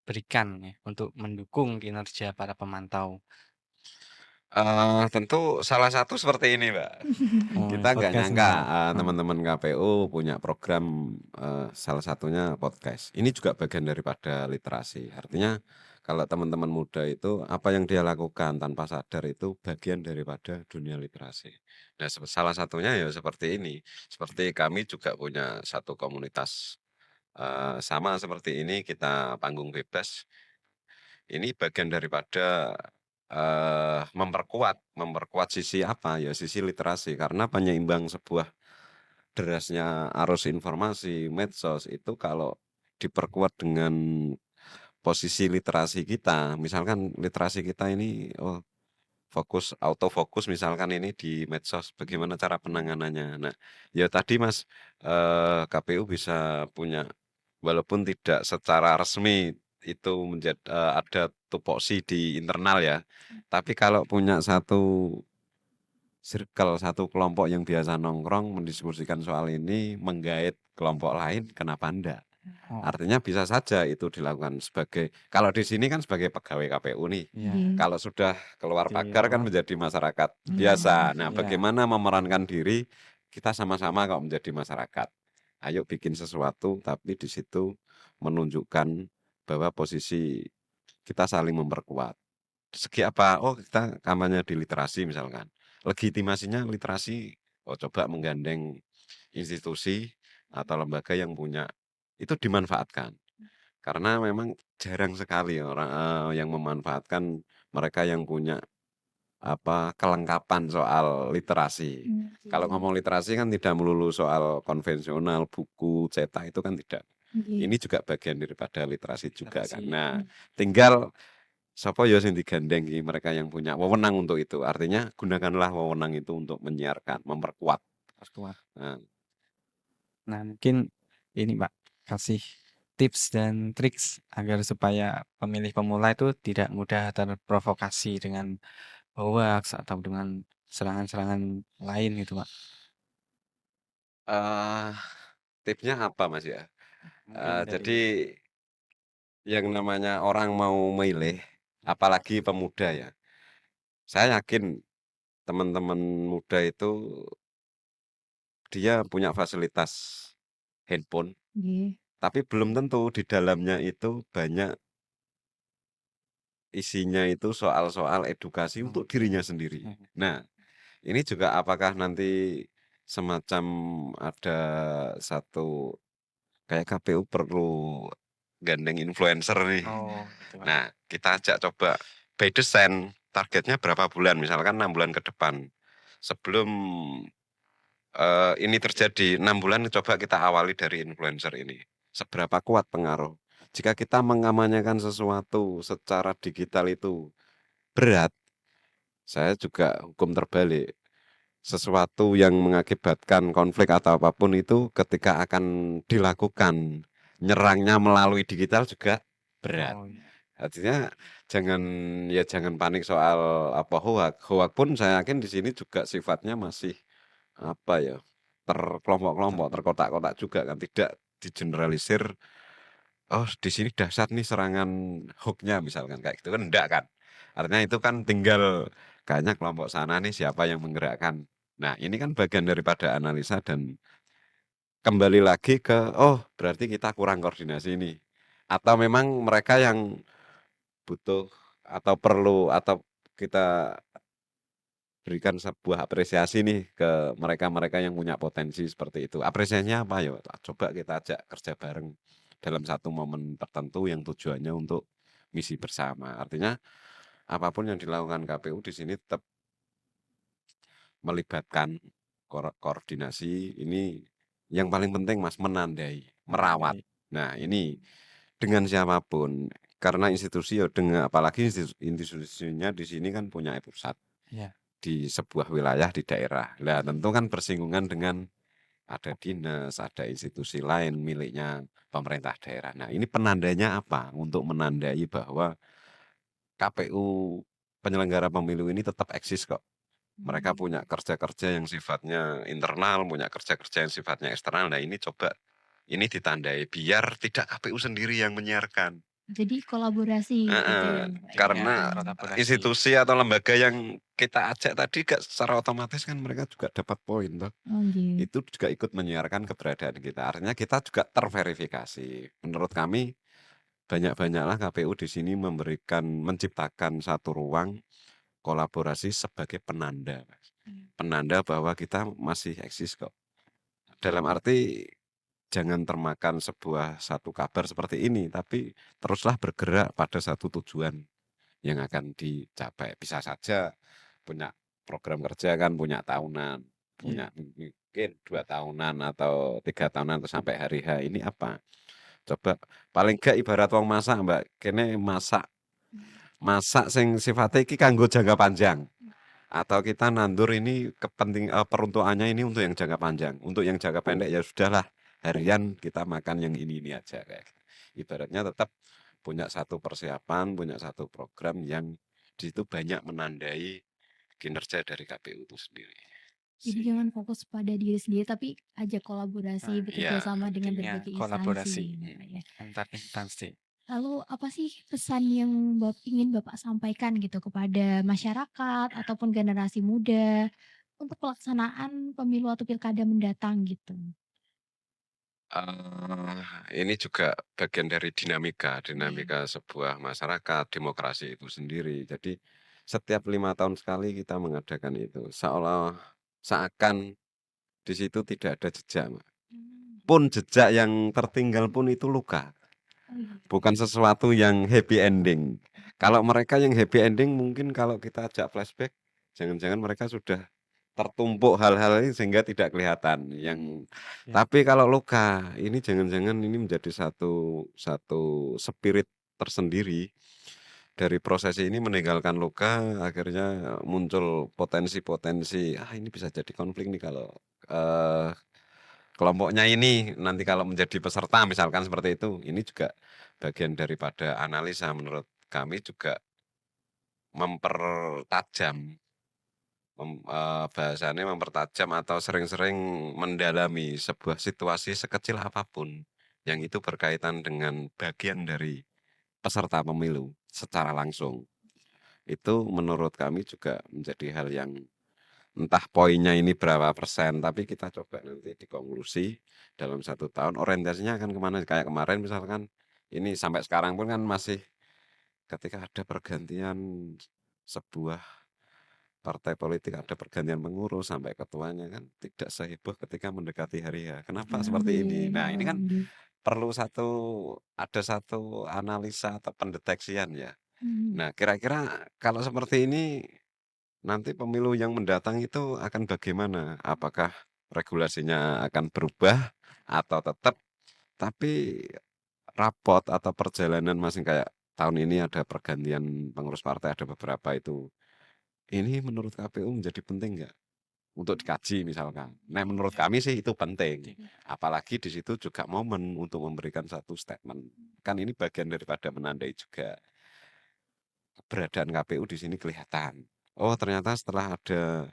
berikan ya untuk mendukung kinerja para pemantau? Tentu salah satu seperti ini, Mbak. Oh, Kita nggak podcast ini nyangka ya, Pak? teman-teman KPU punya program, salah satunya podcast. Ini juga bagian daripada literasi. Artinya kalau teman-teman muda itu apa yang dia lakukan tanpa sadar itu bagian daripada dunia literasi. Nah, salah satunya ya seperti ini. Seperti kami juga punya satu komunitas, sama seperti ini, kita panggung bebas. Ini bagian daripada memperkuat sisi apa ya, sisi literasi, karena penyeimbang sebuah derasnya arus informasi medsos itu kalau diperkuat dengan posisi literasi kita, misalkan literasi kita ini autofokus misalkan ini di medsos, bagaimana cara penanganannya. Nah, ya tadi Mas, KPU bisa punya, walaupun tidak secara resmi itu ada tupoksi di internal ya, tapi kalau punya satu circle, satu kelompok yang biasa nongkrong mendiskusikan soal ini, menggait kelompok lain, kenapa enggak? Oh, Artinya bisa saja itu dilakukan kalau di sini kan sebagai pegawai KPU nih. iya. Kalau sudah keluar Di pagar kan luar, menjadi masyarakat Iya. biasa. Nah, iya. bagaimana memerankan diri kita sama-sama kok menjadi masyarakat. Ayo bikin sesuatu tapi di situ menunjukkan bahwa posisi kita saling memperkuat. Segi apa? Oh, kita kampanye di literasi misalkan. Legitimasinya literasi, coba menggandeng institusi atau lembaga yang punya, itu dimanfaatkan. Karena memang jarang sekali orang yang memanfaatkan mereka yang punya kelengkapan soal literasi. Kalau ngomong literasi kan tidak melulu soal konvensional, buku, cetak, itu kan tidak. Nggih. Ini juga bagian daripada literasi juga kan. Literasi. Nah, tinggal sapa ya sing digandeng iki mereka yang punya wewenang untuk itu. Artinya gunakanlah wewenang itu untuk menyiarkan, memperkuat. Perkuat. Nah, Nah, mungkin ini Pak, kasih tips dan triks agar supaya pemilih pemula itu tidak mudah terprovokasi dengan hoax atau dengan serangan-serangan lain gitu, Pak. eh tipsnya apa Mas ya? Mungkin Jadi dari yang namanya orang mau milih, apalagi pemuda ya. Saya yakin teman-teman muda itu dia punya fasilitas handphone, Nggih. tapi belum tentu di dalamnya itu banyak isinya itu soal-soal edukasi untuk dirinya sendiri. Nah, ini juga apakah nanti semacam ada satu kayak KPU perlu gandeng influencer nih. Oh, gitu, Pak. Nah, kita ajak coba by design targetnya berapa bulan, misalkan 6 bulan ke depan. Sebelum ini terjadi 6 bulan coba kita awali dari influencer ini. Seberapa kuat pengaruh? Jika kita mengamanyakan sesuatu secara digital itu berat, saya juga hukum terbalik. Sesuatu yang mengakibatkan konflik atau apapun itu ketika akan dilakukan, nyerangnya melalui digital juga berat. Oh, iya. Artinya jangan panik soal apa hoak. Hoak pun saya yakin di sini juga sifatnya masih apa ya, terkelompok-kelompok, terkotak-kotak juga kan, tidak digeneralisir. Oh, di sini dahsyat nih serangan hoax-nya misalkan kayak gitu kan enggak kan. Artinya itu kan tinggal kayaknya kelompok sana nih siapa yang menggerakkan. Nah, ini kan bagian daripada analisa dan kembali lagi ke oh, berarti kita kurang koordinasi ini. Atau memang mereka yang butuh atau perlu atau kita berikan sebuah apresiasi nih ke mereka-mereka yang punya potensi seperti itu. Apresiasinya apa ya? Coba kita ajak kerja bareng dalam satu momen tertentu yang tujuannya untuk misi bersama. Artinya apapun yang dilakukan KPU di sini tetap melibatkan koordinasi. Ini yang paling penting Mas, menandai, merawat. Nah, ini dengan siapapun karena institusi ya dengan apalagi institusinya di sini kan punya pusat. Iya. Di sebuah wilayah di daerah. Lah tentu kan bersinggungan dengan ada dinas, ada institusi lain miliknya pemerintah daerah. Nah, ini penandanya apa? Untuk menandai bahwa KPU penyelenggara pemilu ini tetap eksis kok. Mereka punya kerja-kerja yang sifatnya internal, punya kerja-kerja yang sifatnya eksternal. Nah, ini coba ini ditandai biar tidak KPU sendiri yang menyiarkan. Jadi kolaborasi gitu ya, Pak, ya? Karena kolaborasi. institusi atau lembaga yang kita ajak tadi gak secara otomatis kan mereka juga dapat poin toh. Oh, nggih. Itu juga ikut menyiarkan keberadaan kita. Artinya kita juga terverifikasi. Menurut kami banyak-banyaklah KPU di sini menciptakan satu ruang kolaborasi sebagai penanda. Penanda bahwa kita masih eksis kok. Dalam arti jangan termakan satu kabar seperti ini, tapi teruslah bergerak pada satu tujuan yang akan dicapai. Bisa saja punya program kerja kan, punya tahunan, punya mungkin 2 tahunan atau 3 tahunan atau sampai hari H. Ini apa? Coba paling gak ibarat wong masak, Mbak. Kene masak sing sifatnya iki kanggo jangka panjang. Atau kita nandur ini peruntukannya ini untuk yang jangka panjang. Untuk yang jangka pendek ya sudahlah, harian kita makan yang ini aja kayak gitu. Ibaratnya tetap punya satu persiapan, punya satu program yang di situ banyak menandai kinerja dari KPU itu sendiri. Jadi jangan fokus pada diri sendiri, tapi ajak kolaborasi, bekerja sama dengan intinya berbagai kolaborasi instansi, Pak, ya. antar instansi. Lalu apa sih pesan yang ingin Bapak sampaikan gitu kepada masyarakat ataupun generasi muda untuk pelaksanaan pemilu atau pilkada mendatang gitu? Ini juga bagian dari dinamika sebuah masyarakat, demokrasi itu sendiri. Jadi setiap 5 tahun sekali kita mengadakan itu, seakan di situ tidak ada jejak, Mbak. Pun jejak yang tertinggal pun itu luka, Oh, iya. bukan sesuatu yang happy ending. Kalau mereka yang happy ending mungkin kalau kita ajak flashback, jangan-jangan mereka sudah tertumpuk hal-hal ini sehingga tidak kelihatan. Tapi kalau luka, ini jangan-jangan ini menjadi satu spirit tersendiri dari prosesi ini meninggalkan luka, akhirnya muncul potensi-potensi, ini bisa jadi konflik nih kalau, kelompoknya ini nanti kalau menjadi peserta misalkan seperti itu. Ini juga bagian daripada analisa menurut kami juga mempertajam, bahasanya mempertajam atau sering-sering mendalami sebuah situasi sekecil apapun yang itu berkaitan dengan bagian dari peserta pemilu secara langsung. Itu menurut kami juga menjadi hal yang entah poinnya ini berapa persen, tapi kita coba nanti dikonklusi dalam 1 tahun orientasinya akan kemana. Kayak kemarin misalkan ini sampai sekarang pun kan masih ketika ada pergantian sebuah partai politik, ada pergantian pengurus sampai ketuanya kan tidak seheboh ketika mendekati hari H. Kenapa seperti ini? Nah, ini kan perlu ada satu analisa atau pendeteksian ya. Nah, kira-kira kalau seperti ini nanti pemilu yang mendatang itu akan bagaimana? Apakah regulasinya akan berubah atau tetap? Tapi rapot atau perjalanan masing kayak tahun ini ada pergantian pengurus partai, ada beberapa itu. Ini menurut KPU menjadi penting nggak untuk dikaji misalkan? Nah, menurut kami sih itu penting. Apalagi di situ juga momen untuk memberikan satu statement. Kan ini bagian daripada menandai juga keberadaan KPU di sini kelihatan. Oh, ternyata setelah ada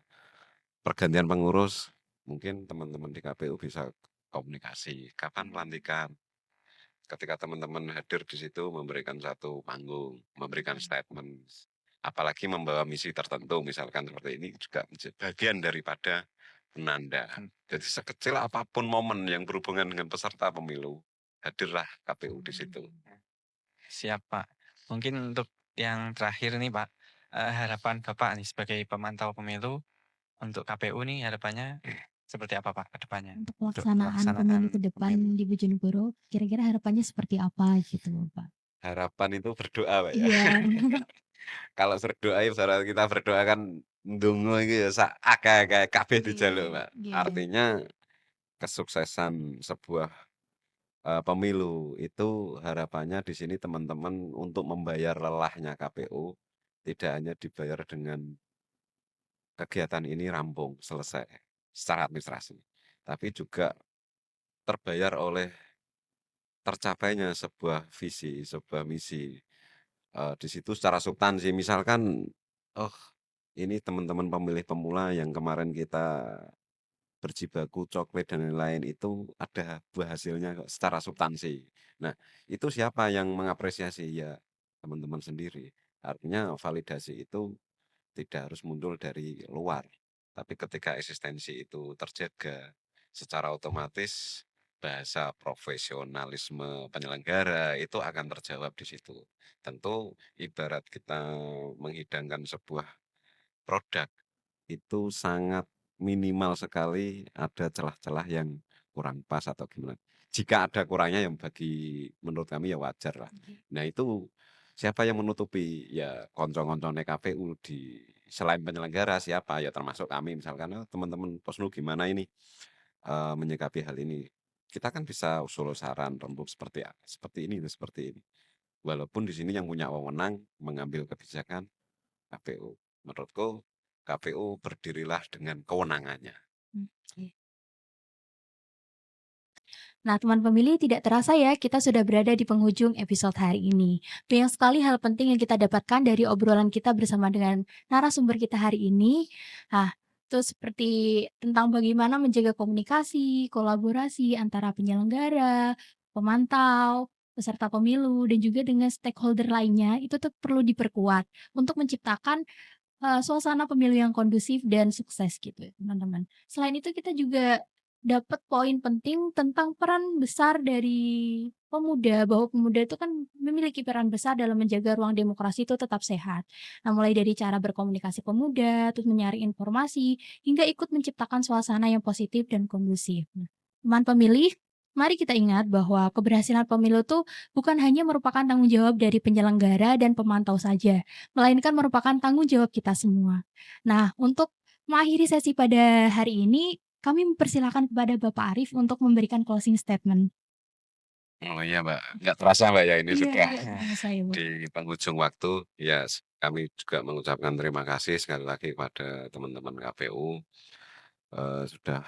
pergantian pengurus, mungkin teman-teman di KPU bisa komunikasi. Kapan pelantikan? Ketika teman-teman hadir di situ memberikan satu panggung, memberikan statement. Apalagi membawa misi tertentu, misalkan seperti ini juga menjadi bagian daripada penanda. Jadi sekecil apapun momen yang berhubungan dengan peserta pemilu, hadirlah KPU di situ. Siap, Pak. Mungkin untuk yang terakhir nih, Pak, harapan Bapak nih sebagai pemantau pemilu untuk KPU nih harapannya seperti apa, Pak, ke depannya? Untuk pelaksanaan pemilu ke depan di Bojonegoro, kira-kira harapannya seperti apa gitu, Pak? Harapan itu berdoa, Pak, ya. Iya. Kalau berdoa ya saudara kita berdoa kan ndonga iki ya sak akeh-akeh kabeh dijaluk, Pak. Artinya kesuksesan sebuah pemilu itu harapannya di sini teman-teman untuk membayar lelahnya KPU tidak hanya dibayar dengan kegiatan ini rampung selesai secara administrasi, tapi juga terbayar oleh tercapainya sebuah visi, sebuah misi. Di situ secara substansi misalkan, oh ini teman-teman pemilih pemula yang kemarin kita berjibaku coklat dan lain-lain itu ada buah hasilnya kok secara substansi. Nah, itu siapa yang mengapresiasi? Ya teman-teman sendiri. Artinya validasi itu tidak harus muncul dari luar. Tapi ketika eksistensi itu terjaga secara otomatis bahasa profesionalisme penyelenggara itu akan terjawab di situ. Tentu ibarat kita menghidangkan sebuah produk itu sangat minimal sekali ada celah-celah yang kurang pas atau gimana. Jika ada kurangnya yang menurut kami ya wajar lah. Nah itu siapa yang menutupi? Ya konco-koncone KPU selain penyelenggara siapa? Ya termasuk kami misalkan, oh, teman-teman Posnu gimana ini menyikapi hal ini? Kita kan bisa usul saran rembuk seperti ini dan seperti ini. Walaupun di sini yang punya wewenang mengambil kebijakan KPU. Menurutku KPU berdirilah dengan kewenangannya. Nah, teman pemilih, tidak terasa ya kita sudah berada di penghujung episode hari ini. Banyak sekali hal penting yang kita dapatkan dari obrolan kita bersama dengan narasumber kita hari ini. Nah, itu seperti tentang bagaimana menjaga komunikasi, kolaborasi antara penyelenggara, pemantau, peserta pemilu, dan juga dengan stakeholder lainnya, itu tuh perlu diperkuat untuk menciptakan suasana pemilu yang kondusif dan sukses gitu ya, teman-teman. Selain itu kita juga dapat poin penting tentang peran besar dari pemuda, bahwa pemuda itu kan memiliki peran besar dalam menjaga ruang demokrasi itu tetap sehat. Nah, mulai dari cara berkomunikasi pemuda, terus menyaring informasi, hingga ikut menciptakan suasana yang positif dan kondusif. Nah, teman pemilih, mari kita ingat bahwa keberhasilan pemilu itu bukan hanya merupakan tanggung jawab dari penyelenggara dan pemantau saja, melainkan merupakan tanggung jawab kita semua. Nah, untuk mengakhiri sesi pada hari ini, kami mempersilahkan kepada Bapak Arief untuk memberikan closing statement. Oh iya, Mbak, nggak terasa, Mbak, ya ini Iya, sudah nggak terasa ya, Bu. di penghujung waktu. Ya, kami juga mengucapkan terima kasih sekali lagi kepada teman-teman KPU, sudah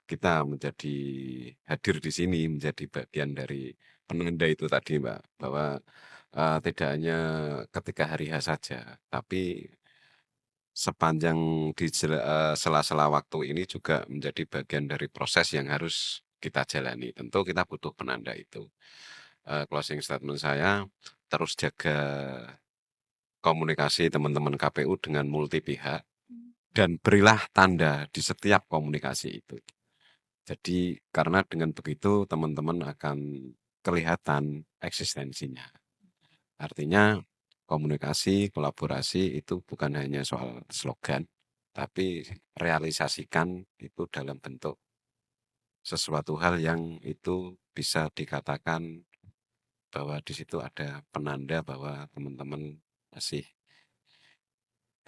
kita menjadi hadir di sini, menjadi bagian dari penanda itu tadi, Mbak, bahwa, tidak hanya ketika hari H saja, tapi sepanjang sela-sela waktu ini juga menjadi bagian dari proses yang harus kita jalani. Tentu kita butuh penanda itu. Closing statement saya, terus jaga komunikasi teman-teman KPU dengan multi pihak dan berilah tanda di setiap komunikasi itu. Jadi karena dengan begitu teman-teman akan kelihatan eksistensinya. Artinya komunikasi, kolaborasi itu bukan hanya soal slogan, tapi realisasikan itu dalam bentuk sesuatu hal yang itu bisa dikatakan bahwa di situ ada penanda bahwa teman-teman masih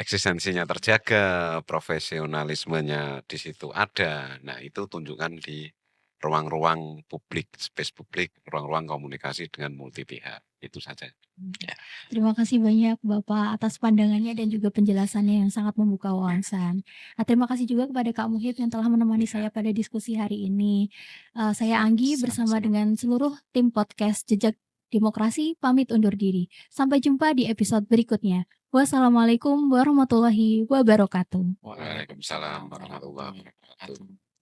eksistensinya terjaga, profesionalismenya di situ ada. Nah, itu tunjukkan di ruang-ruang publik, space publik, ruang-ruang komunikasi dengan multi pihak. Itu saja. Ya. Terima kasih banyak Bapak atas pandangannya dan juga penjelasannya yang sangat membuka wawasan. Terima kasih juga kepada Kak Muhib yang telah menemani Iya. saya pada diskusi hari ini. Saya Anggi bersama Sama-sama. dengan seluruh tim podcast Jejak Demokrasi pamit undur diri. Sampai jumpa di episode berikutnya. Wassalamualaikum warahmatullahi wabarakatuh. Waalaikumsalam warahmatullahi wabarakatuh.